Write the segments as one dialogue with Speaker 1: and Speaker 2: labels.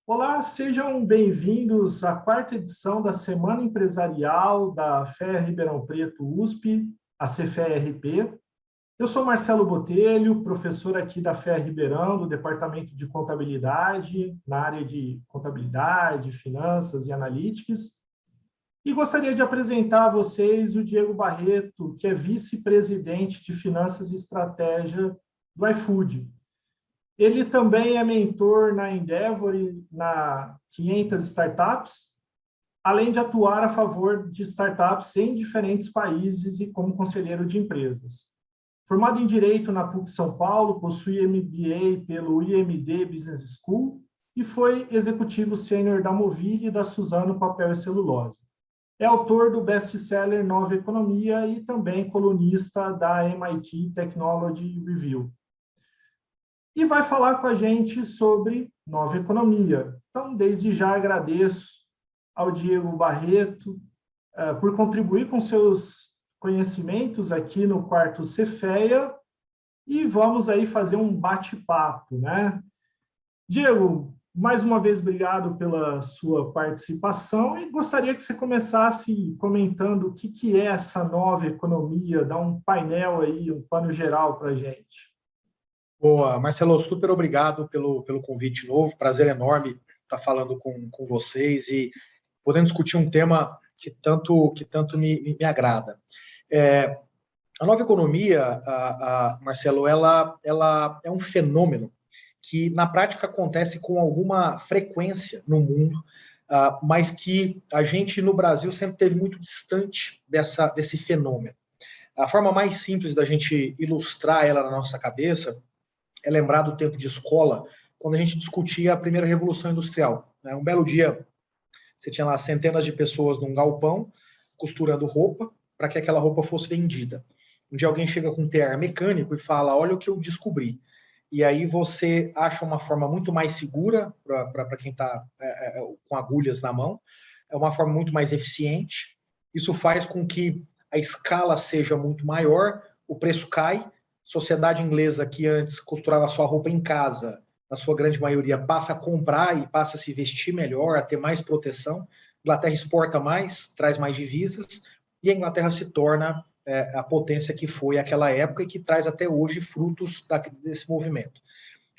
Speaker 1: Olá, sejam bem-vindos à quarta edição da Semana Empresarial da FEA Ribeirão Preto USP, a CFEA-RP. Eu sou Marcelo Botelho, professor aqui da FEA Ribeirão, do Departamento de Contabilidade, na área de Contabilidade, Finanças e Analytics, e gostaria de apresentar a vocês o Diego Barreto, que é vice-presidente de Finanças e Estratégia do iFood. Ele também é mentor na Endeavor e na 500 Startups, além de atuar a favor de startups em diferentes países e como conselheiro de empresas. Formado em Direito na PUC São Paulo, possui MBA pelo IMD Business School e foi executivo sênior da Movile e da Suzano Papel e Celulose. É autor do best-seller Nova Economia e também colunista da MIT Technology Review. E vai falar com a gente sobre nova economia. Então, desde já agradeço ao Diego Barreto por contribuir com seus conhecimentos aqui no quarto Cefeia e vamos aí fazer um bate-papo, né? Diego, mais uma vez obrigado pela sua participação e gostaria que você começasse comentando o que é essa nova economia, dar um painel aí, um pano geral para a gente.
Speaker 2: Boa, Marcelo, super obrigado pelo convite novo. Prazer enorme estar falando com vocês e podendo discutir um tema que tanto me agrada. A nova economia, Marcelo, ela é um fenômeno que na prática acontece com alguma frequência no mundo, mas que a gente no Brasil sempre teve muito distante desse fenômeno. A forma mais simples da gente ilustrar ela na nossa cabeça é lembrar do tempo de escola, quando a gente discutia a primeira revolução industrial. Um belo dia, você tinha lá centenas de pessoas num galpão, costurando roupa, para que aquela roupa fosse vendida. Um dia alguém chega com um tear mecânico e fala, olha o que eu descobri. E aí você acha uma forma muito mais segura para quem está com agulhas na mão, é uma forma muito mais eficiente. Isso faz com que a escala seja muito maior, o preço cai. Sociedade inglesa que antes costurava sua roupa em casa, na sua grande maioria, passa a comprar e passa a se vestir melhor, a ter mais proteção. A Inglaterra exporta mais, traz mais divisas, e a Inglaterra se torna a potência que foi aquela época e que traz até hoje frutos desse movimento.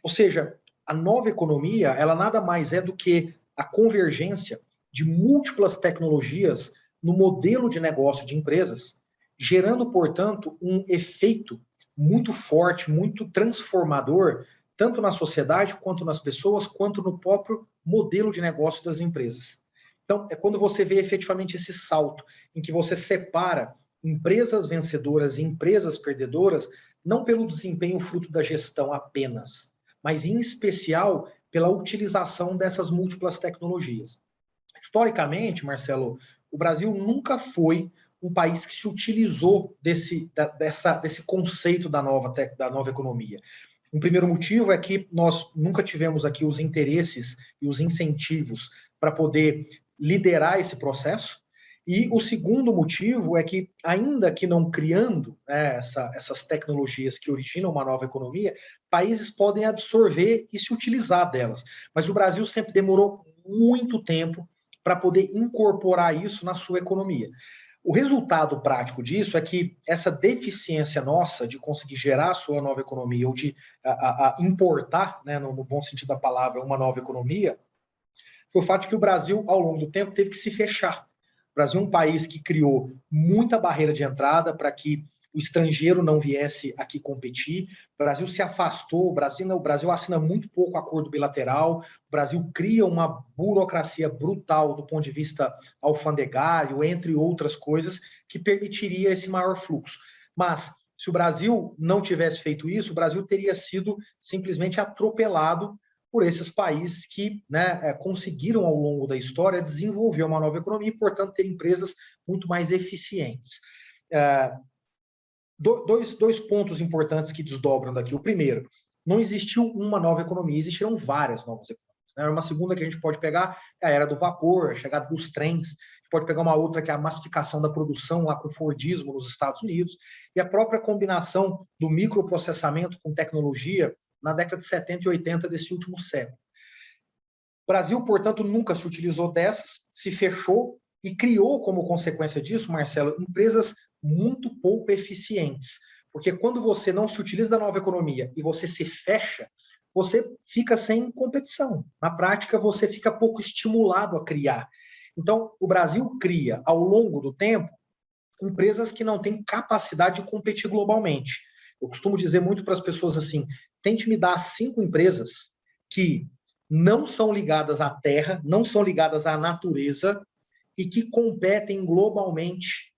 Speaker 2: Ou seja, a nova economia, ela nada mais é do que a convergência de múltiplas tecnologias no modelo de negócio de empresas, gerando, portanto, um efeito muito forte, muito transformador, tanto na sociedade, quanto nas pessoas, quanto no próprio modelo de negócio das empresas. Então, é quando você vê efetivamente esse salto, em que você separa empresas vencedoras e empresas perdedoras, não pelo desempenho fruto da gestão apenas, mas em especial pela utilização dessas múltiplas tecnologias. Historicamente, Marcelo, o Brasil nunca foi um país que se utilizou desse conceito da nova economia. Um primeiro motivo é que nós nunca tivemos aqui os interesses e os incentivos para poder liderar esse processo. E o segundo motivo é que, ainda que não criando essas tecnologias que originam uma nova economia, países podem absorver e se utilizar delas. Mas o Brasil sempre demorou muito tempo para poder incorporar isso na sua economia. O resultado prático disso é que essa deficiência nossa de conseguir gerar a sua nova economia ou de importar, né, no bom sentido da palavra, uma nova economia, foi o fato de que o Brasil, ao longo do tempo, teve que se fechar. O Brasil é um país que criou muita barreira de entrada para que o estrangeiro não viesse aqui competir. O Brasil se afastou, o Brasil assina muito pouco acordo bilateral, o Brasil cria uma burocracia brutal do ponto de vista alfandegário, entre outras coisas, que permitiria esse maior fluxo. Mas, se o Brasil não tivesse feito isso, o Brasil teria sido simplesmente atropelado por esses países que conseguiram, ao longo da história, desenvolver uma nova economia e, portanto, ter empresas muito mais eficientes. Dois pontos importantes que desdobram daqui. O primeiro, não existiu uma nova economia, existiram várias novas economias. Uma segunda que a gente pode pegar é a era do vapor, a chegada dos trens. A gente pode pegar uma outra que é a massificação da produção lá com o Fordismo nos Estados Unidos e a própria combinação do microprocessamento com tecnologia na década de 70 e 80 desse último século. Brasil, portanto, nunca se utilizou dessas, se fechou e criou como consequência disso, Marcelo, empresas muito pouco eficientes. Porque quando você não se utiliza da nova economia e você se fecha, você fica sem competição. Na prática, você fica pouco estimulado a criar. Então, o Brasil cria, ao longo do tempo, empresas que não têm capacidade de competir globalmente. Eu costumo dizer muito para as pessoas assim, tente me dar 5 empresas que não são ligadas à terra, não são ligadas à natureza e que competem globalmente.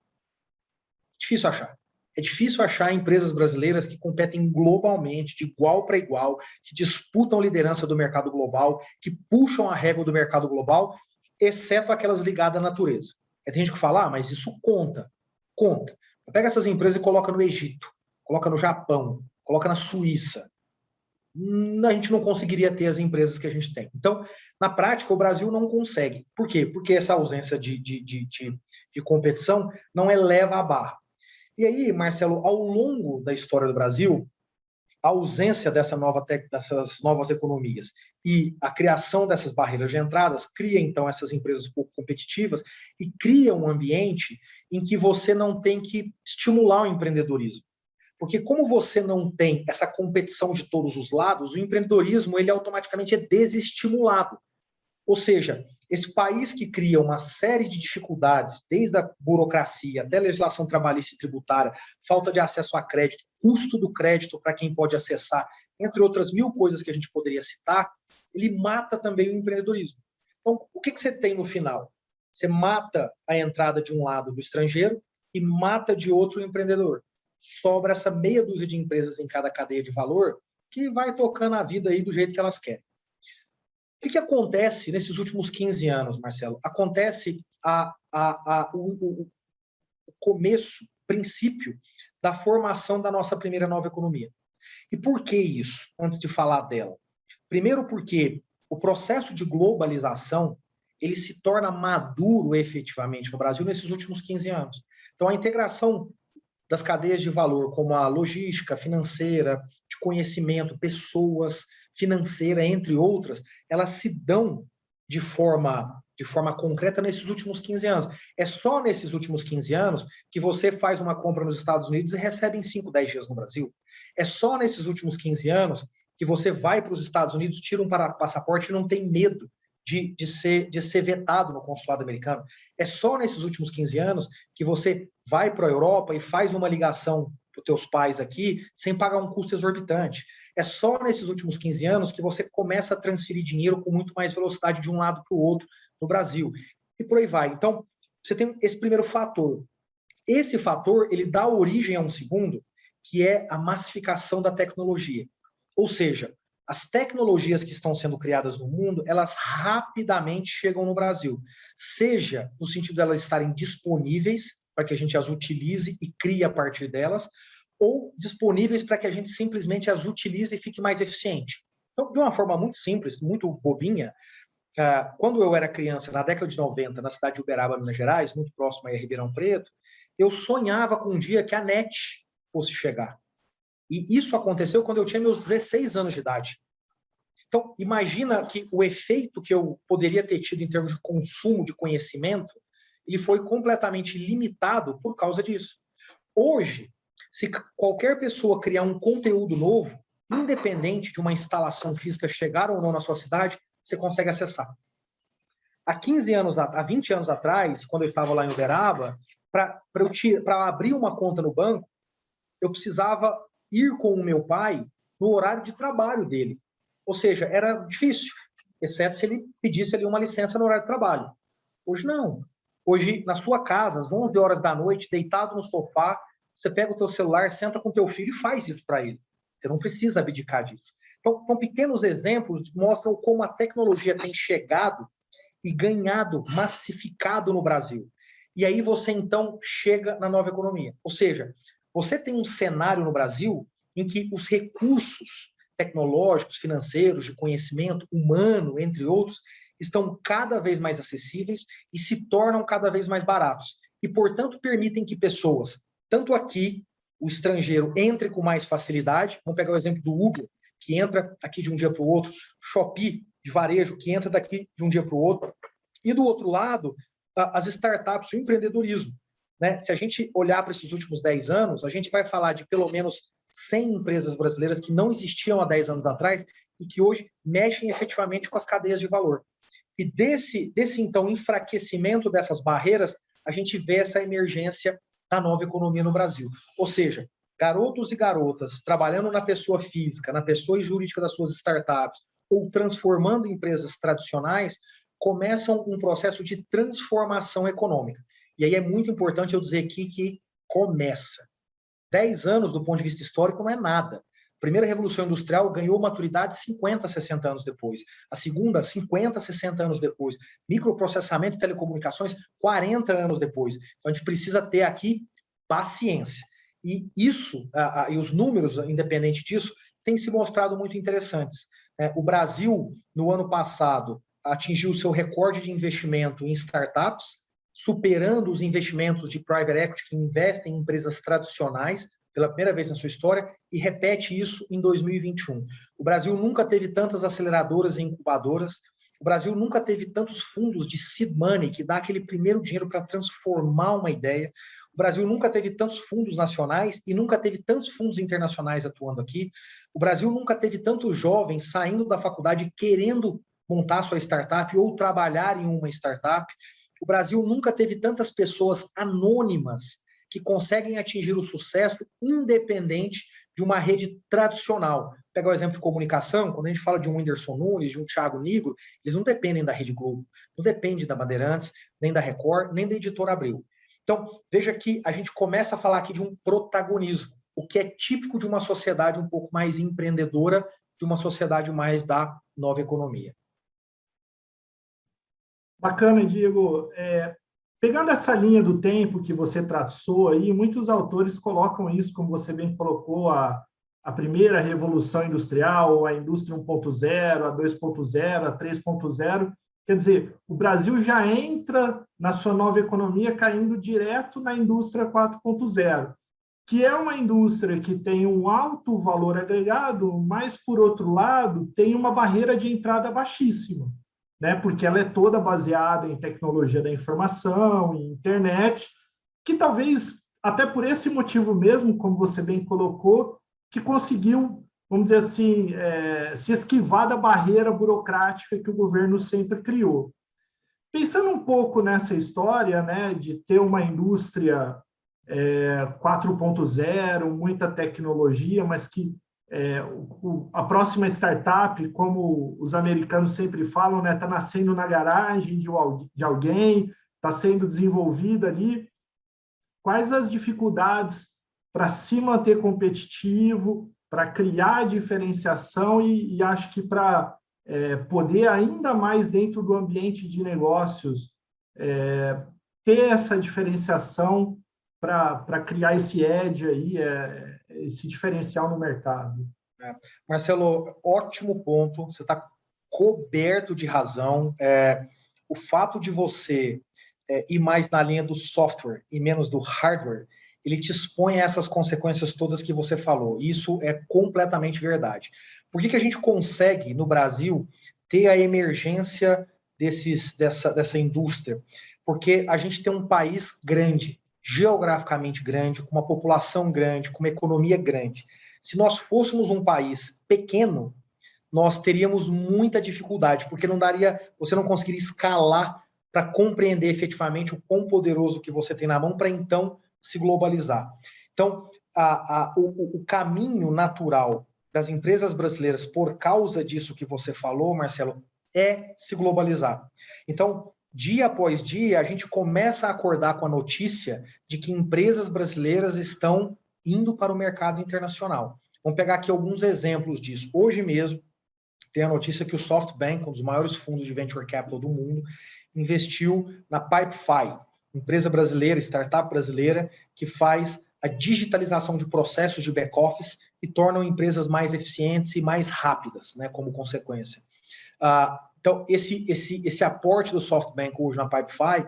Speaker 2: Difícil achar. É difícil achar empresas brasileiras que competem globalmente, de igual para igual, que disputam liderança do mercado global, que puxam a régua do mercado global, exceto aquelas ligadas à natureza. Tem gente que fala, mas isso conta. Conta. Pega essas empresas e coloca no Egito, coloca no Japão, coloca na Suíça. A gente não conseguiria ter as empresas que a gente tem. Então, na prática, o Brasil não consegue. Por quê? Porque essa ausência de competição não eleva a barra. E aí, Marcelo, ao longo da história do Brasil, a ausência dessas novas economias e a criação dessas barreiras de entradas cria, então, essas empresas pouco competitivas e cria um ambiente em que você não tem que estimular o empreendedorismo. Porque como você não tem essa competição de todos os lados, o empreendedorismo ele automaticamente é desestimulado. Ou seja, esse país que cria uma série de dificuldades, desde a burocracia até a legislação trabalhista e tributária, falta de acesso a crédito, custo do crédito para quem pode acessar, entre outras 1000 coisas que a gente poderia citar, ele mata também o empreendedorismo. Então, o que você tem no final? Você mata a entrada de um lado do estrangeiro e mata de outro o empreendedor. Sobra essa meia dúzia de empresas em cada cadeia de valor que vai tocando a vida aí do jeito que elas querem. O que acontece nesses últimos 15 anos, Marcelo? Acontece o começo, princípio da formação da nossa primeira nova economia. E por que isso, antes de falar dela? Primeiro porque o processo de globalização ele se torna maduro efetivamente no Brasil nesses últimos 15 anos. Então, a integração das cadeias de valor, como a logística, financeira, de conhecimento, pessoas, financeira, entre outras, elas se dão de forma concreta nesses últimos 15 anos. É só nesses últimos 15 anos que você faz uma compra nos Estados Unidos e recebe em 5, 10 dias no Brasil. É só nesses últimos 15 anos que você vai para os Estados Unidos, tira um passaporte e não tem medo de ser vetado no consulado americano. É só nesses últimos 15 anos que você vai para a Europa e faz uma ligação para os teus pais aqui sem pagar um custo exorbitante. É só nesses últimos 15 anos que você começa a transferir dinheiro com muito mais velocidade de um lado para o outro no Brasil. E por aí vai. Então, você tem esse primeiro fator. Esse fator, ele dá origem a um segundo, que é a massificação da tecnologia. Ou seja, as tecnologias que estão sendo criadas no mundo, elas rapidamente chegam no Brasil. Seja no sentido de elas estarem disponíveis para que a gente as utilize e crie a partir delas, ou disponíveis para que a gente simplesmente as utilize e fique mais eficiente. Então, de uma forma muito simples, muito bobinha, quando eu era criança, na década de 90, na cidade de Uberaba, Minas Gerais, muito próximo a Ribeirão Preto, eu sonhava com um dia que a NET fosse chegar. E isso aconteceu quando eu tinha meus 16 anos de idade. Então, imagina que o efeito que eu poderia ter tido em termos de consumo de conhecimento, ele foi completamente limitado por causa disso. Hoje, se qualquer pessoa criar um conteúdo novo, independente de uma instalação física chegar ou não na sua cidade, você consegue acessar. Há 20 anos atrás, quando eu estava lá em Uberaba, para abrir uma conta no banco, eu precisava ir com o meu pai no horário de trabalho dele. Ou seja, era difícil, exceto se ele pedisse ali uma licença no horário de trabalho. Hoje não. Hoje, na sua casa, às 11 horas da noite, deitado no sofá, você pega o teu celular, senta com o teu filho e faz isso para ele. Você não precisa abdicar disso. Então, pequenos exemplos mostram como a tecnologia tem chegado e ganhado, massificado no Brasil. E aí você, então, chega na nova economia. Ou seja, você tem um cenário no Brasil em que os recursos tecnológicos, financeiros, de conhecimento humano, entre outros, estão cada vez mais acessíveis e se tornam cada vez mais baratos. E, portanto, permitem que pessoas, tanto aqui, o estrangeiro, entre com mais facilidade. Vamos pegar o exemplo do Uber. que entra aqui de um dia para o outro, Shopee, de varejo, que entra daqui de um dia para o outro. E do outro lado, as startups, o empreendedorismo. Né? Se a gente olhar para esses últimos 10 anos, a gente vai falar de pelo menos 100 empresas brasileiras que não existiam há 10 anos atrás e que hoje mexem efetivamente com as cadeias de valor. E desse então, enfraquecimento dessas barreiras, a gente vê essa emergência da nova economia no Brasil. Ou seja, garotos e garotas trabalhando na pessoa física, na pessoa jurídica das suas startups, ou transformando empresas tradicionais, começam um processo de transformação econômica. E aí é muito importante eu dizer aqui que começa. 10 anos, do ponto de vista histórico, não é nada. A primeira Revolução Industrial ganhou maturidade 50, 60 anos depois. A segunda, 50, 60 anos depois. Microprocessamento e telecomunicações, 40 anos depois. Então, a gente precisa ter aqui paciência. E isso, e os números, independente disso, têm se mostrado muito interessantes. O Brasil, no ano passado, atingiu seu recorde de investimento em startups, superando os investimentos de private equity que investem em empresas tradicionais pela primeira vez na sua história, e repete isso em 2021. O Brasil nunca teve tantas aceleradoras e incubadoras, o Brasil nunca teve tantos fundos de seed money, que dá aquele primeiro dinheiro para transformar uma ideia. O Brasil nunca teve tantos fundos nacionais e nunca teve tantos fundos internacionais atuando aqui. O Brasil nunca teve tantos jovens saindo da faculdade querendo montar sua startup ou trabalhar em uma startup. O Brasil nunca teve tantas pessoas anônimas que conseguem atingir o sucesso independente de uma rede tradicional. Pega o exemplo de comunicação, quando a gente fala de um Whindersson Nunes, de um Thiago Nigro, eles não dependem da Rede Globo, não dependem da Bandeirantes, nem da Record, nem da Editora Abril. Então, veja que a gente começa a falar aqui de um protagonismo, o que é típico de uma sociedade um pouco mais empreendedora, de uma sociedade mais da nova economia.
Speaker 1: Bacana, Diego. Pegando essa linha do tempo que você traçou aí, muitos autores colocam isso, como você bem colocou, a primeira revolução industrial, a indústria 1.0, a 2.0, a 3.0. Quer dizer, o Brasil já entra na sua nova economia caindo direto na indústria 4.0, que é uma indústria que tem um alto valor agregado, mas, por outro lado, tem uma barreira de entrada baixíssima, né? Porque ela é toda baseada em tecnologia da informação, em internet, que talvez, até por esse motivo mesmo, como você bem colocou, que conseguiu, vamos dizer assim, se esquivar da barreira burocrática que o governo sempre criou. Pensando um pouco nessa história, né, de ter uma indústria 4.0, muita tecnologia, mas que a próxima startup, como os americanos sempre falam, né, está nascendo na garagem de alguém, está sendo desenvolvida ali. Quais as dificuldades para se manter competitivo, para criar diferenciação e acho que para poder ainda mais dentro do ambiente de negócios ter essa diferenciação para criar esse edge aí, esse diferencial no mercado.
Speaker 2: Marcelo, ótimo ponto, você está coberto de razão. O fato de você ir mais na linha do software e menos do hardware, ele te expõe a essas consequências todas que você falou. Isso é completamente verdade. Por que a gente consegue, no Brasil, ter a emergência dessa indústria? Porque a gente tem um país grande, geograficamente grande, com uma população grande, com uma economia grande. Se nós fôssemos um país pequeno, nós teríamos muita dificuldade, porque você não conseguiria escalar para compreender efetivamente o quão poderoso que você tem na mão para então se globalizar. Então, o caminho natural das empresas brasileiras, por causa disso que você falou, Marcelo, é se globalizar. Então, dia após dia, a gente começa a acordar com a notícia de que empresas brasileiras estão indo para o mercado internacional. Vamos pegar aqui alguns exemplos disso. Hoje mesmo, tem a notícia que o SoftBank, um dos maiores fundos de venture capital do mundo, investiu na Pipefy, empresa brasileira, startup brasileira, que faz a digitalização de processos de back-office e tornam empresas mais eficientes e mais rápidas, né, como consequência. Então, esse aporte do SoftBank hoje na Pipefy,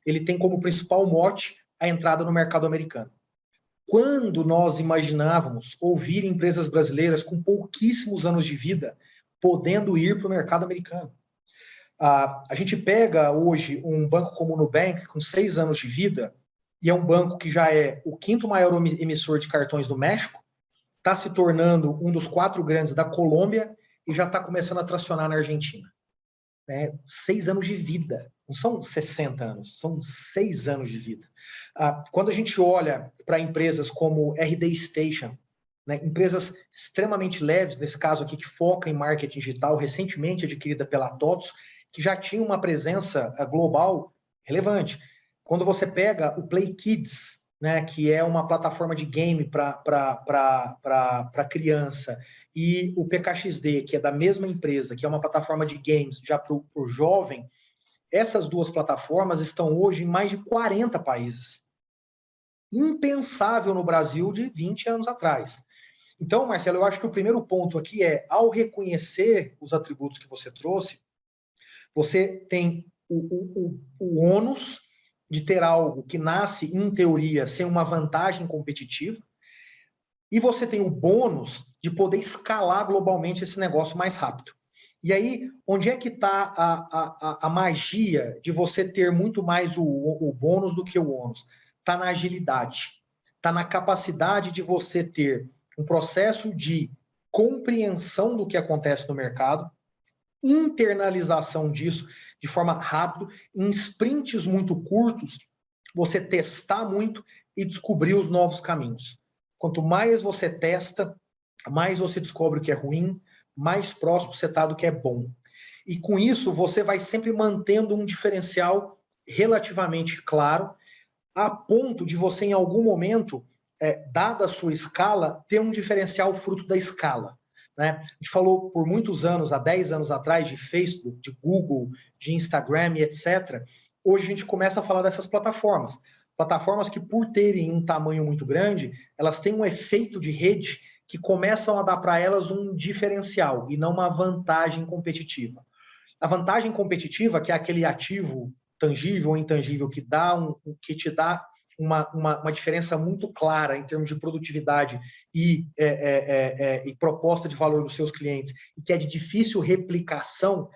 Speaker 2: ele tem como principal mote a entrada no mercado americano. Quando nós imaginávamos ouvir empresas brasileiras com pouquíssimos anos de vida podendo ir para o mercado americano? A gente pega hoje um banco como o Nubank, com 6 anos de vida, e é um banco que já é o 5º maior emissor de cartões do México, está se tornando um dos 4 grandes da Colômbia e já está começando a tracionar na Argentina. 6 anos de vida, não são 60 anos, são 6 anos de vida. Quando a gente olha para empresas como RD Station, né, empresas extremamente leves, nesse caso aqui, que foca em marketing digital, recentemente adquirida pela TOTS, que já tinha uma presença global relevante. Quando você pega o Play Kids, né, que é uma plataforma de game para criança, e o PKXD, que é da mesma empresa, que é uma plataforma de games já para o jovem, essas 2 plataformas estão hoje em mais de 40 países. Impensável no Brasil de 20 anos atrás. Então, Marcelo, eu acho que o primeiro ponto aqui é, ao reconhecer os atributos que você trouxe, você tem o ônus de ter algo que nasce, em teoria, sem uma vantagem competitiva, e você tem o bônus de poder escalar globalmente esse negócio mais rápido. E aí, onde é que está a magia de você ter muito mais o bônus do que o ônus? Está na agilidade, está na capacidade de você ter um processo de compreensão do que acontece no mercado, internalização disso de forma rápida, em sprints muito curtos, você testar muito e descobrir os novos caminhos. Quanto mais você testa, mais você descobre o que é ruim, mais próximo você está do que é bom. E com isso, você vai sempre mantendo um diferencial relativamente claro, a ponto de você, em algum momento, dada a sua escala, ter um diferencial fruto da escala. Né? A gente falou por muitos anos, há 10 anos atrás, de Facebook, de Google, de Instagram, etc. Hoje a gente começa a falar dessas plataformas. Plataformas que, por terem um tamanho muito grande, elas têm um efeito de rede que começam a dar para elas um diferencial e não uma vantagem competitiva. A vantagem competitiva, que é aquele ativo tangível ou intangível que te dá uma diferença muito clara em termos de produtividade e proposta de valor dos seus clientes, e que é de difícil replicação,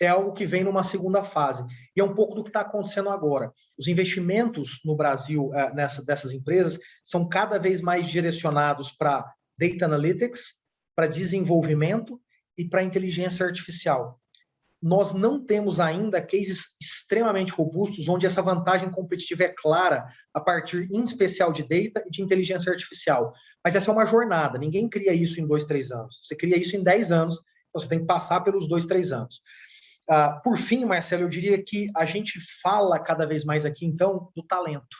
Speaker 2: é algo que vem numa segunda fase. E é um pouco do que está acontecendo agora. Os investimentos no Brasil dessas empresas são cada vez mais direcionados para data analytics, para desenvolvimento e para inteligência artificial. Nós não temos ainda cases extremamente robustos onde essa vantagem competitiva é clara a partir, em especial, de data e de inteligência artificial. Mas essa é uma jornada. Ninguém cria isso em 2, 3 anos. Você cria isso em 10 anos, então você tem que passar pelos 2, 3 anos. Por fim, Marcelo, eu diria que a gente fala cada vez mais aqui, então, do talento.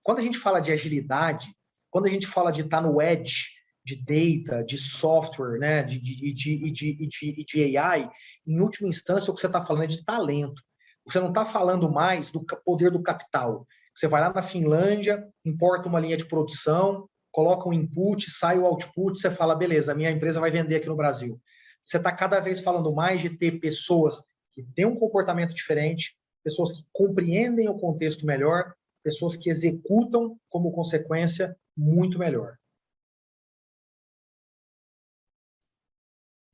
Speaker 2: Quando a gente fala de agilidade, quando a gente fala de estar no edge, de data, de software, né, de AI, em última instância, o que você está falando é de talento. Você não está falando mais do poder do capital. Você vai lá na Finlândia, importa uma linha de produção, coloca um input, sai o output, você fala, beleza, a minha empresa vai vender aqui no Brasil. Você está cada vez falando mais de ter pessoas que têm um comportamento diferente, pessoas que compreendem o contexto melhor, pessoas que executam, como consequência, muito melhor.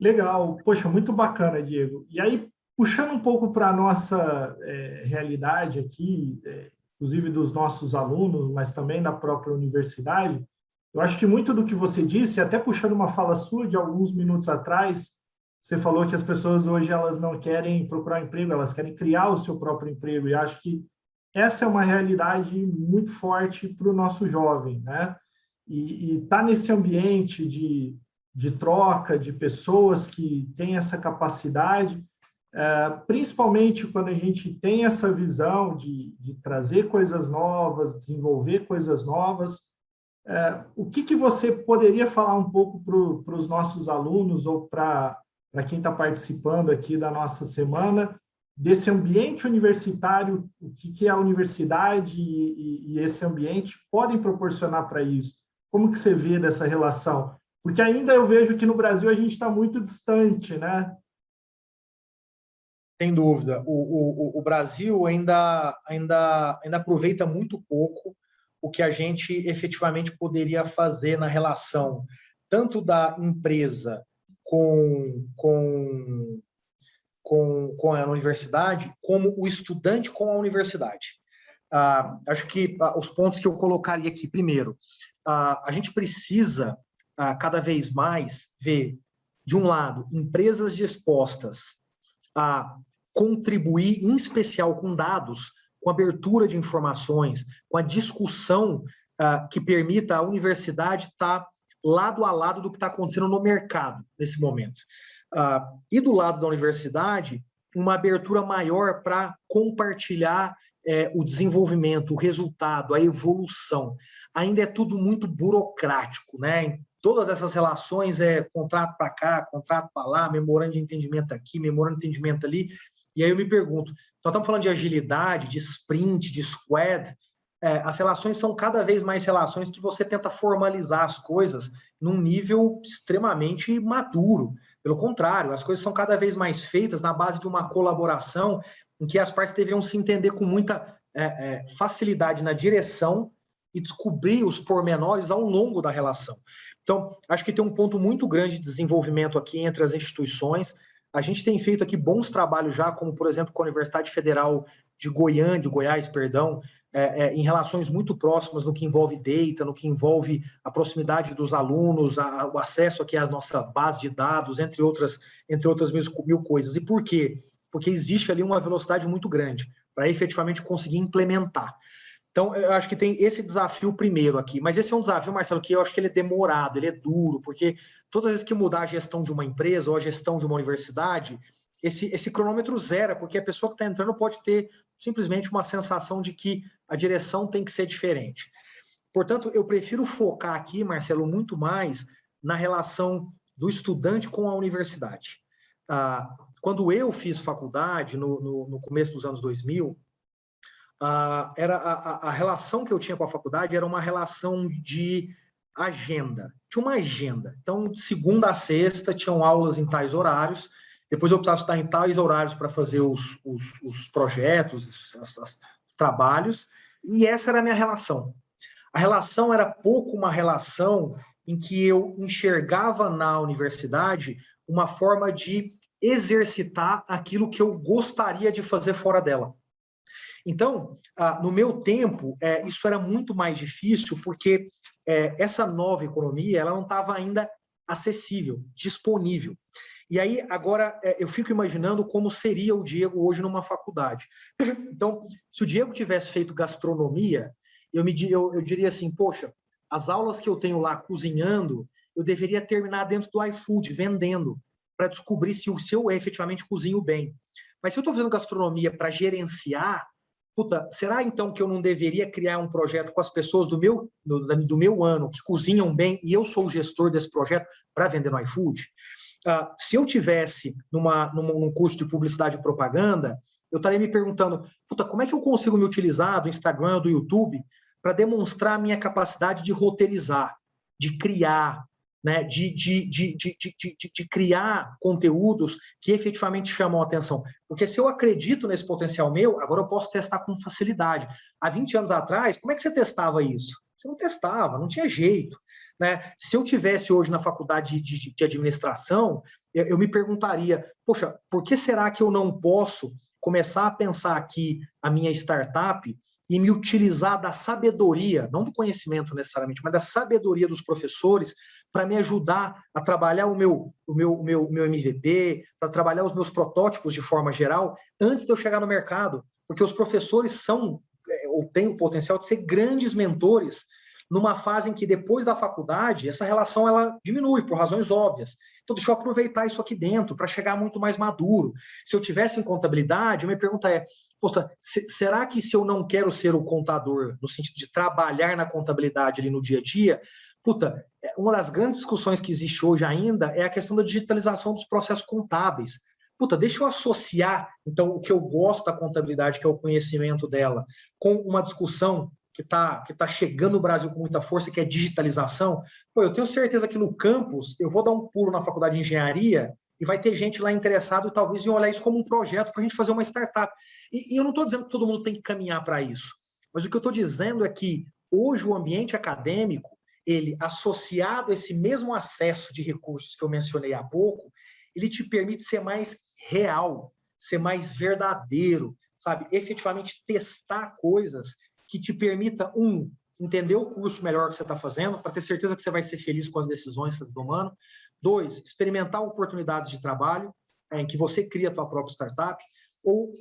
Speaker 1: Legal, poxa, muito bacana, Diego. E aí, puxando um pouco para a nossa realidade aqui, inclusive dos nossos alunos, mas também da própria universidade, eu acho que muito do que você disse, até puxando uma fala sua de alguns minutos atrás, você falou que as pessoas hoje elas não querem procurar emprego, elas querem criar o seu próprio emprego, e acho que essa é uma realidade muito forte para o nosso jovem, né? E tá nesse ambiente de troca, de pessoas que têm essa capacidade, principalmente quando a gente tem essa visão de trazer coisas novas, desenvolver coisas novas. O que você poderia falar um pouco para os nossos alunos ou para quem está participando aqui da nossa semana, desse ambiente universitário, o que a universidade e esse ambiente podem proporcionar para isso? Como que você vê dessa relação? Porque ainda eu vejo que no Brasil a gente está muito distante, né?
Speaker 2: Sem dúvida. O Brasil ainda aproveita muito pouco o que a gente efetivamente poderia fazer na relação tanto da empresa com a universidade, como o estudante com a universidade. Acho que os pontos que eu colocaria aqui, primeiro, a gente precisa cada vez mais ver, de um lado, empresas dispostas a contribuir, em especial com dados, com abertura de informações, com a discussão que permita a universidade estar lado a lado do que está acontecendo no mercado nesse momento. E do lado da universidade, uma abertura maior para compartilhar o desenvolvimento, o resultado, a evolução. Ainda é tudo muito burocrático, né? Todas essas relações contrato para cá, contrato para lá, memorando de entendimento aqui, memorando de entendimento ali. E aí eu me pergunto, nós estamos falando de agilidade, de sprint, de squad. As relações são cada vez mais relações que você tenta formalizar as coisas num nível extremamente maduro. Pelo contrário, as coisas são cada vez mais feitas na base de uma colaboração em que as partes deveriam se entender com muita facilidade na direção e descobrir os pormenores ao longo da relação. Então, acho que tem um ponto muito grande de desenvolvimento aqui entre as instituições. A gente tem feito aqui bons trabalhos já, como, por exemplo, com a Universidade Federal de Goiás, em relações muito próximas no que envolve data, no que envolve a proximidade dos alunos, o acesso aqui à nossa base de dados, entre outras mil coisas. E por quê? Porque existe ali uma velocidade muito grande para efetivamente conseguir implementar. Então, eu acho que tem esse desafio primeiro aqui, mas esse é um desafio, Marcelo, que eu acho que ele é demorado, ele é duro, porque todas as vezes que mudar a gestão de uma empresa ou a gestão de uma universidade, esse cronômetro zera, porque a pessoa que está entrando pode ter simplesmente uma sensação de que a direção tem que ser diferente. Portanto, eu prefiro focar aqui, Marcelo, muito mais na relação do estudante com a universidade. Quando eu fiz faculdade, no começo dos anos 2000, a relação que eu tinha com a faculdade era uma relação de agenda. Tinha uma agenda. Então, de segunda a sexta, tinham aulas em tais horários. Depois eu precisava estar em tais horários para fazer os projetos, os trabalhos. E essa era a minha relação. A relação era pouco uma relação em que eu enxergava na universidade uma forma de exercitar aquilo que eu gostaria de fazer fora dela. Então, no meu tempo, isso era muito mais difícil, porque essa nova economia ela não estava ainda acessível, disponível. E aí, agora, eu fico imaginando como seria o Diego hoje numa faculdade. Então, se o Diego tivesse feito gastronomia, eu diria assim, poxa, as aulas que eu tenho lá cozinhando, eu deveria terminar dentro do iFood, vendendo, para descobrir se eu efetivamente cozinho bem. Mas se eu estou fazendo gastronomia para gerenciar, será então que eu não deveria criar um projeto com as pessoas do meu ano que cozinham bem e eu sou o gestor desse projeto para vender no iFood? Se eu tivesse num curso de publicidade e propaganda, eu estaria me perguntando, como é que eu consigo me utilizar do Instagram, do YouTube, para demonstrar a minha capacidade de roteirizar, de criar, né, de criar conteúdos que efetivamente chamam a atenção. Porque se eu acredito nesse potencial meu, agora eu posso testar com facilidade. Há 20 anos atrás, como é que você testava isso? Você não testava, não tinha jeito. Né? Se eu tivesse hoje na faculdade de administração, eu me perguntaria, poxa, por que será que eu não posso começar a pensar aqui a minha startup e me utilizar da sabedoria, não do conhecimento necessariamente, mas da sabedoria dos professores para me ajudar a trabalhar o meu MVP, para trabalhar os meus protótipos de forma geral, antes de eu chegar no mercado, porque os professores têm o potencial de ser grandes mentores numa fase em que depois da faculdade, essa relação ela diminui por razões óbvias. Então, deixa eu aproveitar isso aqui dentro para chegar muito mais maduro. Se eu tivesse em contabilidade, a minha pergunta é, será que se eu não quero ser o contador, no sentido de trabalhar na contabilidade ali no dia a dia, uma das grandes discussões que existe hoje ainda é a questão da digitalização dos processos contábeis. Deixa eu associar, então, o que eu gosto da contabilidade, que é o conhecimento dela, com uma discussão que tá chegando no Brasil com muita força, que é digitalização. Eu tenho certeza que no campus, eu vou dar um pulo na faculdade de engenharia e vai ter gente lá interessada, talvez, em olhar isso como um projeto para a gente fazer uma startup. E eu não estou dizendo que todo mundo tem que caminhar para isso, mas o que eu estou dizendo é que Hoje, o ambiente acadêmico, ele, associado a esse mesmo acesso de recursos que eu mencionei há pouco, ele te permite ser mais real, ser mais verdadeiro, sabe? Efetivamente testar coisas que te permita, entender o curso melhor que você está fazendo, para ter certeza que você vai ser feliz com as decisões que você está tomando. 2, experimentar oportunidades de trabalho, em que você cria a tua própria startup, ou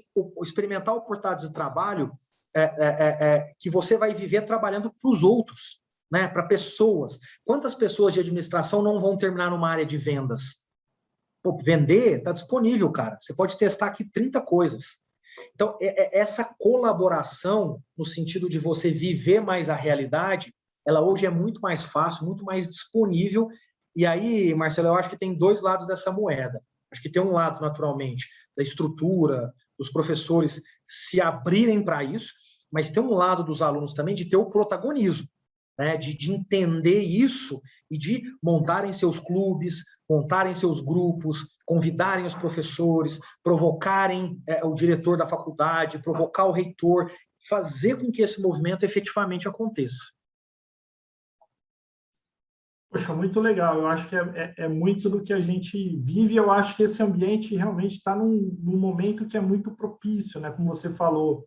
Speaker 2: experimentar oportunidades de trabalho que você vai viver trabalhando para os outros, né? Para pessoas. Quantas pessoas de administração não vão terminar numa área de vendas? Pô, vender está disponível, cara. Você pode testar aqui 30 coisas. Então, essa colaboração, no sentido de você viver mais a realidade, ela hoje é muito mais fácil, muito mais disponível. E aí, Marcelo, eu acho que tem 2 lados dessa moeda. Acho que tem um lado, naturalmente, da estrutura, dos professores se abrirem para isso, mas tem um lado dos alunos também de ter o protagonismo, né? De entender isso e de montarem seus clubes, montarem seus grupos, convidarem os professores, provocarem o diretor da faculdade, provocar o reitor, fazer com que esse movimento efetivamente aconteça.
Speaker 1: Poxa, muito legal. Eu acho que é muito do que a gente vive. Eu acho que esse ambiente realmente está num momento que é muito propício, né? Como você falou,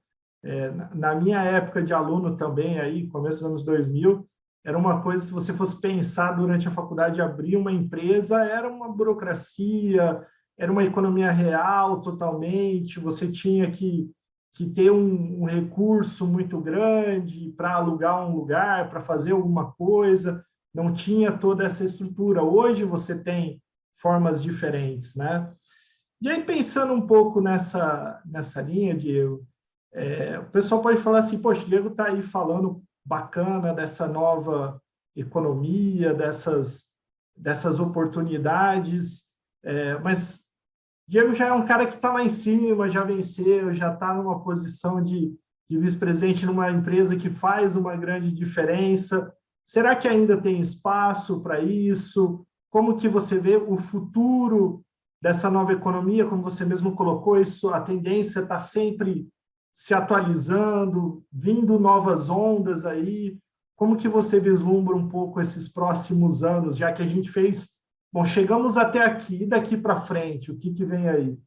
Speaker 1: na minha época de aluno também, aí, começo dos anos 2000, era uma coisa, se você fosse pensar durante a faculdade, abrir uma empresa, era uma burocracia, era uma economia real totalmente, você tinha que ter um recurso muito grande para alugar um lugar, para fazer alguma coisa, não tinha toda essa estrutura. Hoje você tem formas diferentes, né? E aí, pensando um pouco nessa linha, Diego, o pessoal pode falar assim, poxa, o Diego está aí falando bacana dessa nova economia, dessas oportunidades, mas Diego já é um cara que está lá em cima, já venceu, já está numa posição de vice-presidente numa empresa que faz uma grande diferença. Será que ainda tem espaço para isso? Como que você vê o futuro dessa nova economia? Como você mesmo colocou, isso, a tendência está sempre se atualizando, vindo novas ondas aí. Como que você vislumbra um pouco esses próximos anos, já que a gente fez... Bom, chegamos até aqui, e daqui para frente, o que vem aí?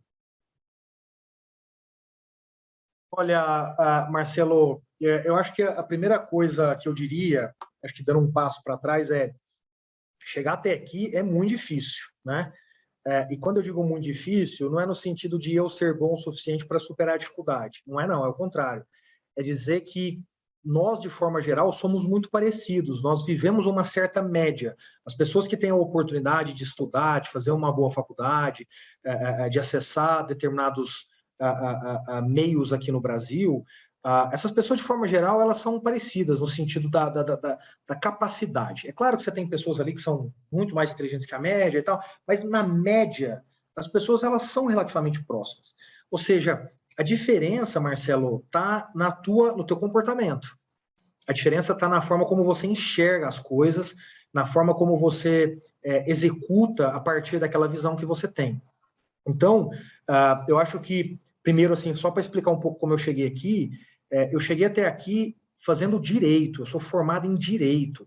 Speaker 2: Olha, Marcelo, eu acho que a primeira coisa que eu diria, acho que dando um passo para trás, chegar até aqui é muito difícil, né? E quando eu digo muito difícil, não é no sentido de eu ser bom o suficiente para superar a dificuldade. Não, é o contrário. É dizer que nós, de forma geral, somos muito parecidos. Nós vivemos uma certa média. As pessoas que têm a oportunidade de estudar, de fazer uma boa faculdade, de acessar determinados meios aqui no Brasil, essas pessoas, de forma geral, elas são parecidas no sentido da capacidade. É claro que você tem pessoas ali que são muito mais inteligentes que a média e tal, mas na média, as pessoas elas são relativamente próximas. Ou seja, a diferença, Marcelo, está no teu comportamento. A diferença está na forma como você enxerga as coisas, na forma como você executa a partir daquela visão que você tem. Então, eu acho que, primeiro, assim, só para explicar um pouco como eu cheguei aqui, eu cheguei até aqui fazendo direito, eu sou formado em direito,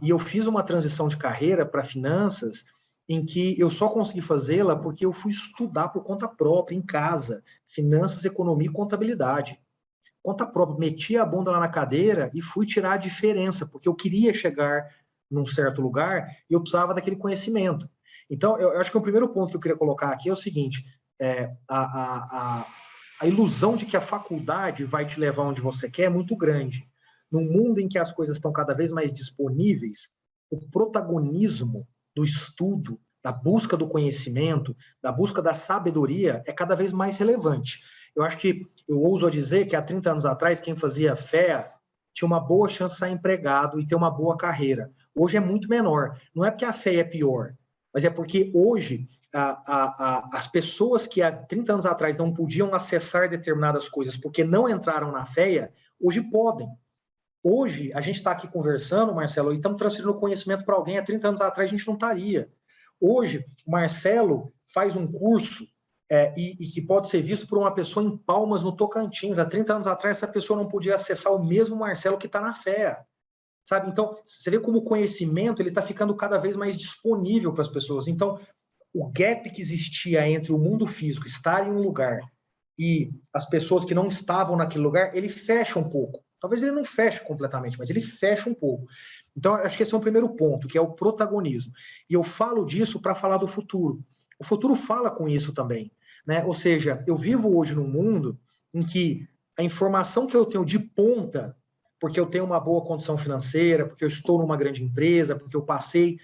Speaker 2: e eu fiz uma transição de carreira para finanças em que eu só consegui fazê-la porque eu fui estudar por conta própria, em casa, finanças, economia e contabilidade. Conta própria, meti a bunda lá na cadeira e fui tirar a diferença, porque eu queria chegar num certo lugar e eu precisava daquele conhecimento. Então, eu acho que o primeiro ponto que eu queria colocar aqui é o seguinte, a ilusão de que a faculdade vai te levar onde você quer é muito grande. Num mundo em que as coisas estão cada vez mais disponíveis, o protagonismo do estudo, da busca do conhecimento, da busca da sabedoria é cada vez mais relevante. Eu acho que, eu ouso dizer que há 30 anos atrás, quem fazia fé tinha uma boa chance de sair empregado e ter uma boa carreira. Hoje é muito menor. Não é porque a fé é pior, mas é porque hoje as pessoas que há 30 anos atrás não podiam acessar determinadas coisas porque não entraram na fé, hoje podem. Hoje, a gente está aqui conversando, Marcelo, e estamos transferindo conhecimento para alguém. Há 30 anos atrás, a gente não estaria. Hoje, o Marcelo faz um curso e que pode ser visto por uma pessoa em Palmas, no Tocantins. Há 30 anos atrás, essa pessoa não podia acessar o mesmo Marcelo que está na FEA. Sabe? Então, você vê como o conhecimento está ficando cada vez mais disponível para as pessoas. Então, o gap que existia entre o mundo físico, estar em um lugar, e as pessoas que não estavam naquele lugar, ele fecha um pouco. Talvez ele não feche completamente, mas ele fecha um pouco. Então, acho que esse é um primeiro ponto, que é o protagonismo. E eu falo disso para falar do futuro. O futuro fala com isso também, né? Ou seja, eu vivo hoje num mundo em que a informação que eu tenho de ponta, porque eu tenho uma boa condição financeira, porque eu estou numa grande empresa, porque eu passei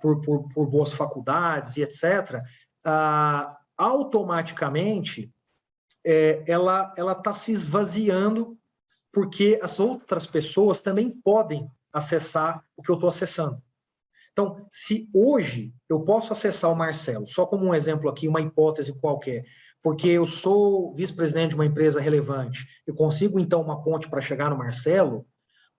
Speaker 2: por boas faculdades e etc., automaticamente ela está se esvaziando, porque as outras pessoas também podem acessar o que eu estou acessando. Então, se hoje eu posso acessar o Marcelo, só como um exemplo aqui, uma hipótese qualquer, porque eu sou vice-presidente de uma empresa relevante, eu consigo então uma ponte para chegar no Marcelo.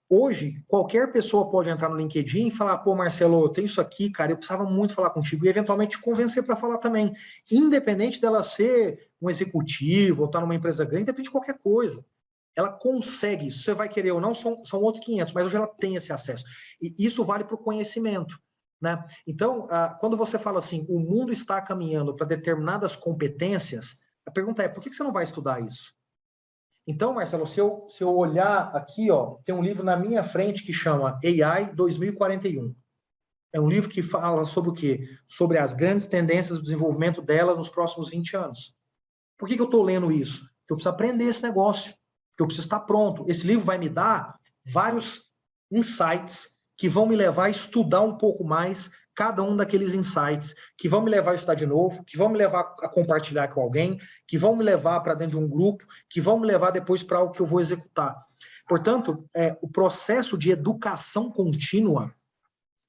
Speaker 2: Hoje, qualquer pessoa pode entrar no LinkedIn e falar, pô, Marcelo, eu tenho isso aqui, cara, eu precisava muito falar contigo, e eventualmente te convencer para falar também, independente dela ser um executivo ou estar numa empresa grande, independente de qualquer coisa. Ela consegue, se você vai querer ou não, são outros 500, mas hoje ela tem esse acesso. E isso vale para o conhecimento, né? Então, quando você fala assim, o mundo está caminhando para determinadas competências, a pergunta é, por que você não vai estudar isso? Então, Marcelo, se eu olhar aqui, ó, tem um livro na minha frente que chama AI 2041. É um livro que fala sobre o quê? Sobre as grandes tendências do desenvolvimento dela nos próximos 20 anos. Por que eu estou lendo isso? Porque eu preciso aprender esse negócio, porque eu preciso estar pronto. Esse livro vai me dar vários insights que vão me levar a estudar um pouco mais cada um daqueles insights, que vão me levar a estudar de novo, que vão me levar a compartilhar com alguém, que vão me levar para dentro de um grupo, que vão me levar depois para algo que eu vou executar. Portanto, o processo de educação contínua,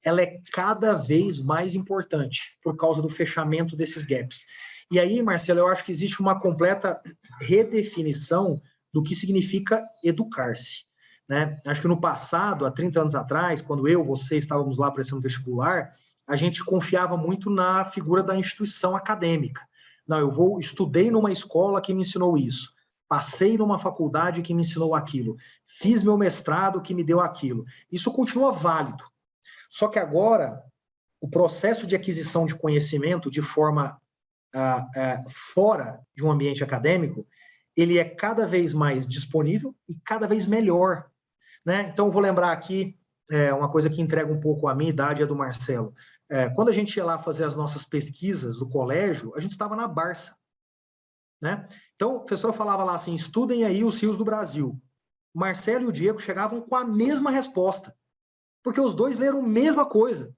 Speaker 2: ela é cada vez mais importante por causa do fechamento desses gaps. E aí, Marcelo, eu acho que existe uma completa redefinição do que significa educar-se, né? Acho que no passado, há 30 anos atrás, quando você estávamos lá prestando vestibular, a gente confiava muito na figura da instituição acadêmica. Não, estudei numa escola que me ensinou isso, passei numa faculdade que me ensinou aquilo, fiz meu mestrado que me deu aquilo. Isso continua válido. Só que agora, o processo de aquisição de conhecimento de forma fora de um ambiente acadêmico, ele é cada vez mais disponível e cada vez melhor, né? Então, eu vou lembrar aqui uma coisa que entrega um pouco a minha idade, é do Marcelo. Quando a gente ia lá fazer as nossas pesquisas do colégio, a gente estava na Barça, né? Então, o professor falava lá assim, estudem aí os rios do Brasil. O Marcelo e o Diego chegavam com a mesma resposta, porque os dois leram a mesma coisa.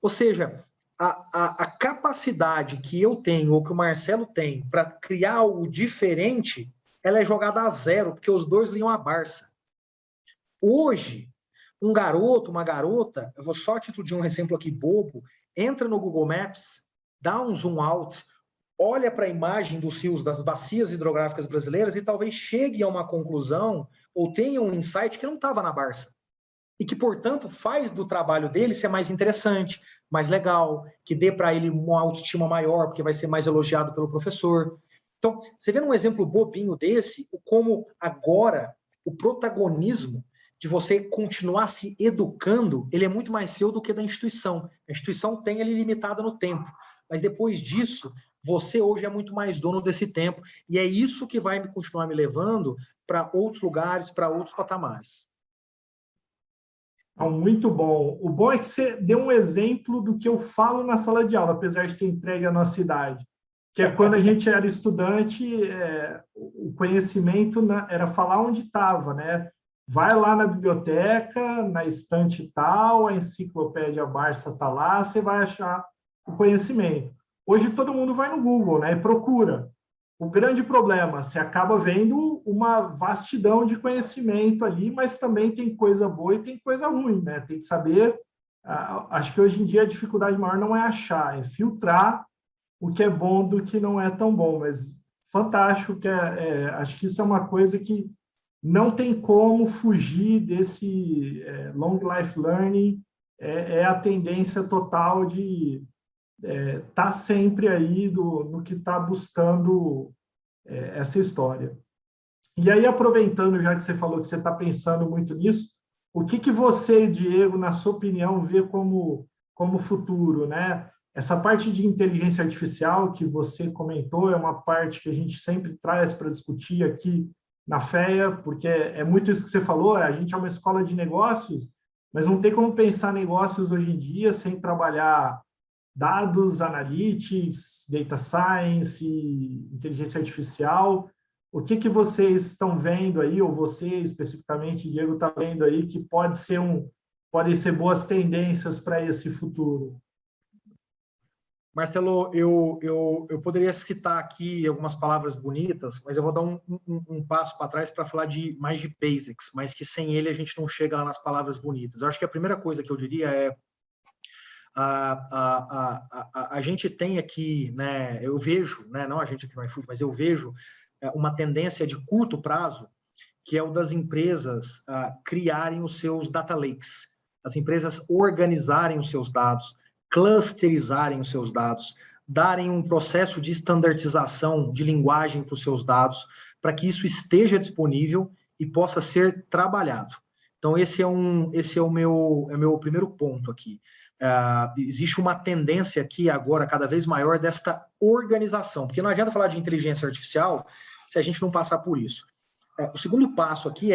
Speaker 2: Ou seja, a capacidade que eu tenho, ou que o Marcelo tem, para criar algo diferente, ela é jogada a zero, porque os dois liam a Barça. Hoje, um garoto, uma garota, eu vou só a título de um exemplo aqui bobo, entra no Google Maps, dá um zoom out, olha para a imagem dos rios, das bacias hidrográficas brasileiras e talvez chegue a uma conclusão ou tenha um insight que não estava na Barça. E que, portanto, faz do trabalho dele ser mais interessante, mais legal, que dê para ele uma autoestima maior, porque vai ser mais elogiado pelo professor. Então, você vê num exemplo bobinho desse, como agora o protagonismo de você continuar se educando, ele é muito mais seu do que da instituição. A instituição tem ele limitada no tempo, mas depois disso, você hoje é muito mais dono desse tempo, e é isso que vai continuar me levando para outros lugares, para outros patamares.
Speaker 1: Muito bom. O bom é que você deu um exemplo do que eu falo na sala de aula, apesar de ter entregue a nossa idade, que é quando a gente era estudante, o conhecimento era falar onde estava, né? Vai lá na biblioteca, na estante tal, a enciclopédia Barça está lá, você vai achar o conhecimento. Hoje todo mundo vai no Google, né? E procura. O grande problema, você acaba vendo uma vastidão de conhecimento ali, mas também tem coisa boa e tem coisa ruim, né? Tem que saber, acho que hoje em dia a dificuldade maior não é achar, é filtrar o que é bom do que não é tão bom, mas fantástico, acho que isso é uma coisa que não tem como fugir desse long life learning, é a tendência total de está sempre aí no que está buscando essa história. E aí, aproveitando, já que você falou que você está pensando muito nisso, o que você, Diego, na sua opinião, vê como futuro, né? Essa parte de inteligência artificial que você comentou é uma parte que a gente sempre traz para discutir aqui na FEA, porque é muito isso que você falou, a gente é uma escola de negócios, mas não tem como pensar negócios hoje em dia sem trabalhar dados, analytics, data science, inteligência artificial. O que vocês estão vendo aí, ou você especificamente, Diego, está vendo aí que podem ser boas tendências para esse futuro?
Speaker 2: Marcelo, eu poderia citar aqui algumas palavras bonitas, mas eu vou dar um passo para trás para falar mais de basics, mas que sem ele a gente não chega lá nas palavras bonitas. Eu acho que a primeira coisa que eu diria é a gente tem aqui, né, eu vejo, né, não a gente aqui no iFood, mas eu vejo uma tendência de curto prazo, que é o das empresas criarem os seus data lakes, as empresas organizarem os seus dados, clusterizarem os seus dados, darem um processo de standardização de linguagem para os seus dados, para que isso esteja disponível e possa ser trabalhado. Então, esse é o meu primeiro ponto aqui. Existe uma tendência aqui agora cada vez maior desta organização, porque não adianta falar de inteligência artificial se a gente não passar por isso. O segundo passo aqui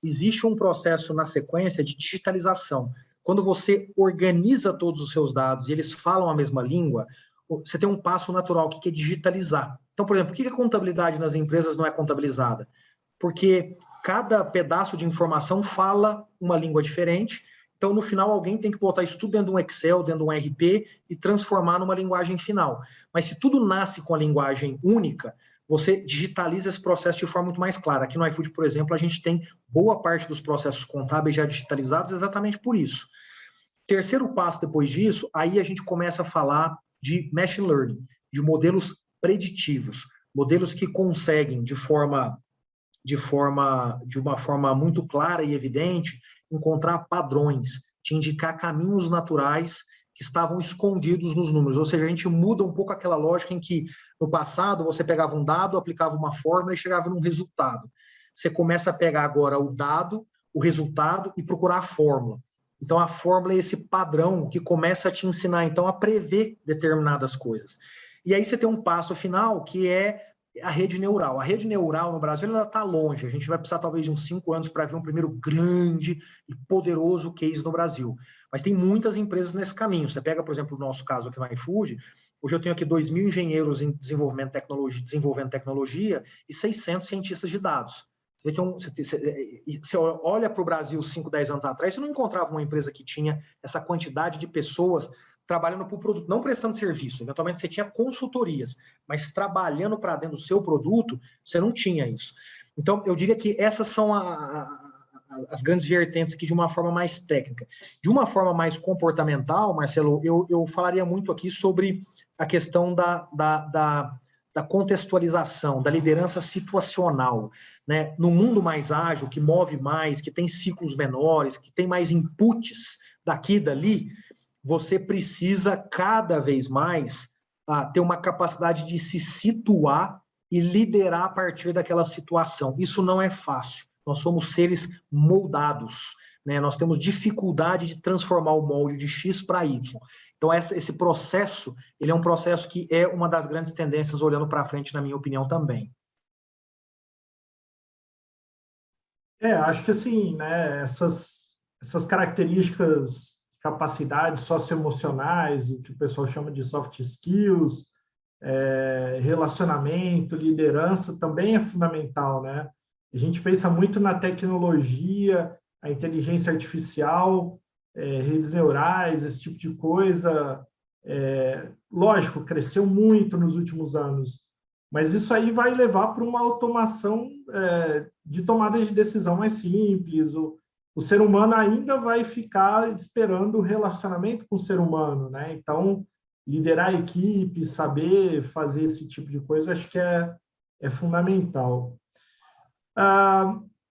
Speaker 2: existe um processo na sequência de digitalização. Quando você organiza todos os seus dados e eles falam a mesma língua, você tem um passo natural que é digitalizar. Então, por exemplo, por que a contabilidade nas empresas não é contabilizada? Porque cada pedaço de informação fala uma língua diferente, então, no final, alguém tem que botar isso tudo dentro de um Excel, dentro de um RP e transformar numa linguagem final. Mas se tudo nasce com a linguagem única, você digitaliza esse processo de forma muito mais clara. Aqui no iFood, por exemplo, a gente tem boa parte dos processos contábeis já digitalizados exatamente por isso. Terceiro passo depois disso, aí a gente começa a falar de machine learning, de modelos preditivos, modelos que conseguem, de uma forma muito clara e evidente, encontrar padrões, te indicar caminhos naturais que estavam escondidos nos números. Ou seja, a gente muda um pouco aquela lógica em que, no passado, você pegava um dado, aplicava uma fórmula e chegava num resultado. Você começa a pegar agora o dado, o resultado e procurar a fórmula. Então, a fórmula é esse padrão que começa a te ensinar, então, a prever determinadas coisas. E aí você tem um passo final, que é a rede neural. A rede neural no Brasil ela está longe. A gente vai precisar talvez de uns 5 anos para ver um primeiro grande e poderoso case no Brasil. Mas tem muitas empresas nesse caminho. Você pega, por exemplo, o nosso caso aqui no iFood, hoje eu tenho aqui 2.000 engenheiros em desenvolvendo tecnologia e 600 cientistas de dados. Você vê que você olha para o Brasil 5, 10 anos atrás, você não encontrava uma empresa que tinha essa quantidade de pessoas trabalhando para o produto, não prestando serviço. Eventualmente você tinha consultorias, mas trabalhando para dentro do seu produto, você não tinha isso. Então, eu diria que essas são as grandes vertentes aqui de uma forma mais técnica. De uma forma mais comportamental, Marcelo, eu falaria muito aqui sobre a questão da contextualização, da liderança situacional. Né? No mundo mais ágil, que move mais, que tem ciclos menores, que tem mais inputs daqui e dali, você precisa cada vez mais ter uma capacidade de se situar e liderar a partir daquela situação. Isso não é fácil. Nós somos seres moldados, né? Nós temos dificuldade de transformar o molde de X para Y. Então, esse processo, ele é um processo que é uma das grandes tendências olhando para frente, na minha opinião, também.
Speaker 1: Acho que assim, né, essas características, capacidades socioemocionais, o que o pessoal chama de soft skills, relacionamento, liderança, também é fundamental, né? A gente pensa muito na tecnologia, a inteligência artificial, redes neurais, esse tipo de coisa. Lógico, cresceu muito nos últimos anos, mas isso aí vai levar para uma automação de tomada de decisão mais simples. O ser humano ainda vai ficar esperando o relacionamento com o ser humano, né? Então, liderar a equipe, saber fazer esse tipo de coisa, acho que é fundamental.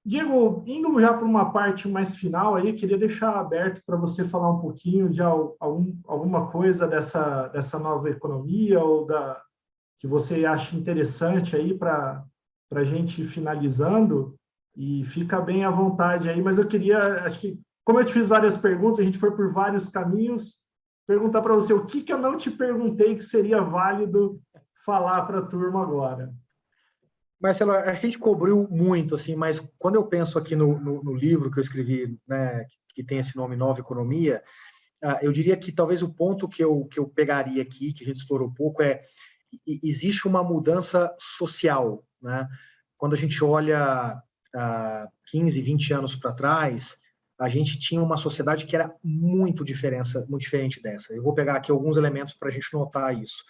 Speaker 1: Diego, indo já para uma parte mais final aí, queria deixar aberto para você falar um pouquinho de alguma coisa dessa nova economia ou que você acha interessante aí para a gente ir finalizando, e fica bem à vontade aí, mas eu queria, acho que, como eu te fiz várias perguntas, a gente foi por vários caminhos, perguntar para você o que eu não te perguntei que seria válido falar para a turma agora.
Speaker 2: Marcelo, a gente cobriu muito, assim, mas quando eu penso aqui no livro que eu escrevi, né, que tem esse nome Nova Economia, eu diria que talvez o ponto que eu pegaria aqui, que a gente explorou pouco, existe uma mudança social, né? Quando a gente olha 15, 20 anos para trás, a gente tinha uma sociedade que era muito diferente dessa. Eu vou pegar aqui alguns elementos para a gente notar isso.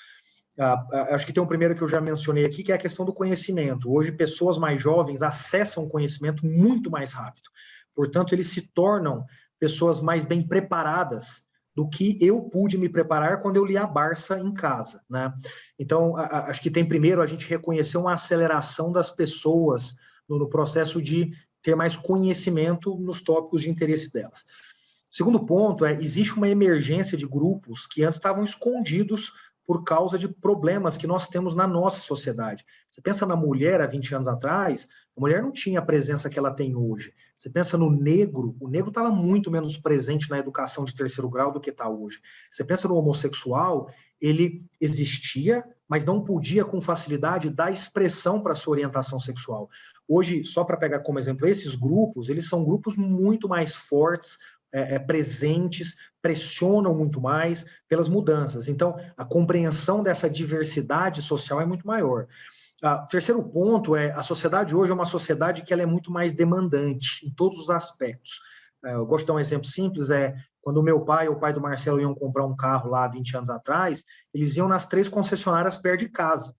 Speaker 2: Acho que tem um primeiro que eu já mencionei aqui, que é a questão do conhecimento. Hoje, pessoas mais jovens acessam o conhecimento muito mais rápido. Portanto, eles se tornam pessoas mais bem preparadas do que eu pude me preparar quando eu li a Barça em casa, né? Então, acho que tem primeiro a gente reconhecer uma aceleração das pessoas no processo de ter mais conhecimento nos tópicos de interesse delas. Segundo ponto existe uma emergência de grupos que antes estavam escondidos por causa de problemas que nós temos na nossa sociedade. Você pensa na mulher há 20 anos atrás, a mulher não tinha a presença que ela tem hoje. Você pensa no negro, o negro estava muito menos presente na educação de terceiro grau do que está hoje. Você pensa no homossexual, ele existia, mas não podia com facilidade dar expressão para sua orientação sexual. Hoje, só para pegar como exemplo, esses grupos, eles são grupos muito mais fortes, presentes, pressionam muito mais pelas mudanças. Então, a compreensão dessa diversidade social é muito maior. O terceiro ponto a sociedade hoje é uma sociedade que ela é muito mais demandante em todos os aspectos. Eu gosto de dar um exemplo simples, quando o meu pai ou o pai do Marcelo iam comprar um carro lá 20 anos atrás, eles iam nas 3 concessionárias perto de casa.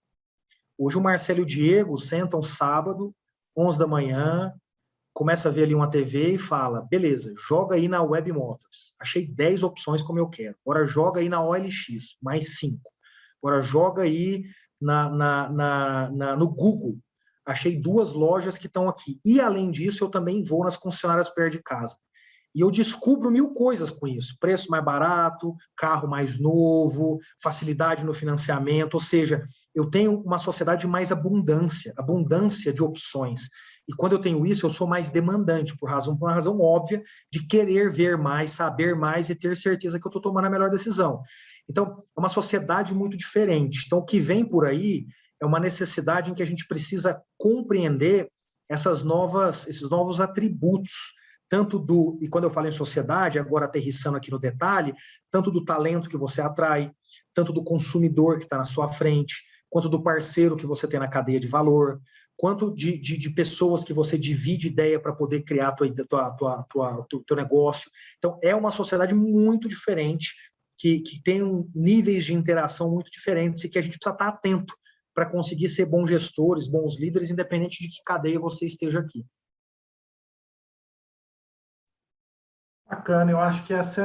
Speaker 2: Hoje o Marcelo e o Diego sentam sábado, 11 da manhã, começa a ver ali uma TV e fala, beleza, joga aí na Web Motors. Achei 10 opções como eu quero. Agora joga aí na OLX, mais 5. Agora joga aí no Google. Achei 2 lojas que estão aqui. E, além disso, eu também vou nas concessionárias perto de casa. E eu descubro 1000 coisas com isso. Preço mais barato, carro mais novo, facilidade no financiamento. Ou seja, eu tenho uma sociedade de mais abundância de opções. E quando eu tenho isso, eu sou mais demandante, por uma razão óbvia de querer ver mais, saber mais e ter certeza que eu estou tomando a melhor decisão. Então, é uma sociedade muito diferente. Então, o que vem por aí é uma necessidade em que a gente precisa compreender esses novos atributos, e quando eu falo em sociedade, agora aterrissando aqui no detalhe, tanto do talento que você atrai, tanto do consumidor que está na sua frente, quanto do parceiro que você tem na cadeia de valor, quanto de pessoas que você divide ideia para poder criar o teu negócio. Então, é uma sociedade muito diferente, que tem níveis de interação muito diferentes e que a gente precisa estar atento para conseguir ser bons gestores, bons líderes, independente de que cadeia você esteja aqui.
Speaker 1: Bacana, eu acho que essa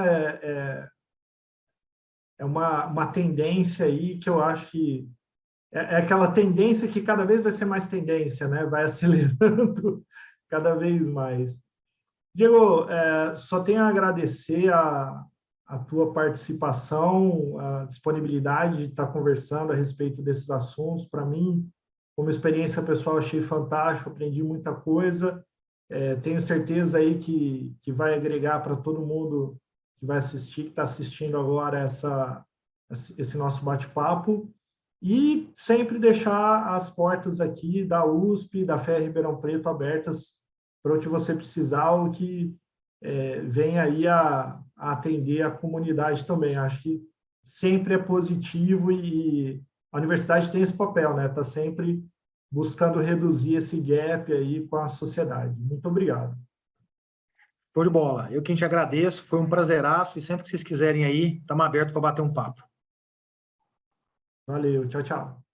Speaker 1: é uma tendência aí que eu acho que é aquela tendência que cada vez vai ser mais tendência, né? Vai acelerando cada vez mais. Diego, só tenho a agradecer a tua participação, a disponibilidade de estar conversando a respeito desses assuntos. Para mim, como experiência pessoal, achei fantástico, aprendi muita coisa. Tenho certeza aí que vai agregar para todo mundo que vai assistir, que está assistindo agora esse nosso bate-papo. E sempre deixar as portas aqui da USP, da FEA Ribeirão Preto abertas para o que você precisar, o que vem aí a atender a comunidade também. Acho que sempre é positivo e a universidade tem esse papel, né? Está sempre buscando reduzir esse gap aí com a sociedade. Muito obrigado.
Speaker 2: Show de bola. Eu quem te agradeço, foi um prazeraço e sempre que vocês quiserem aí, estamos abertos para bater um papo.
Speaker 1: Valeu, tchau, tchau.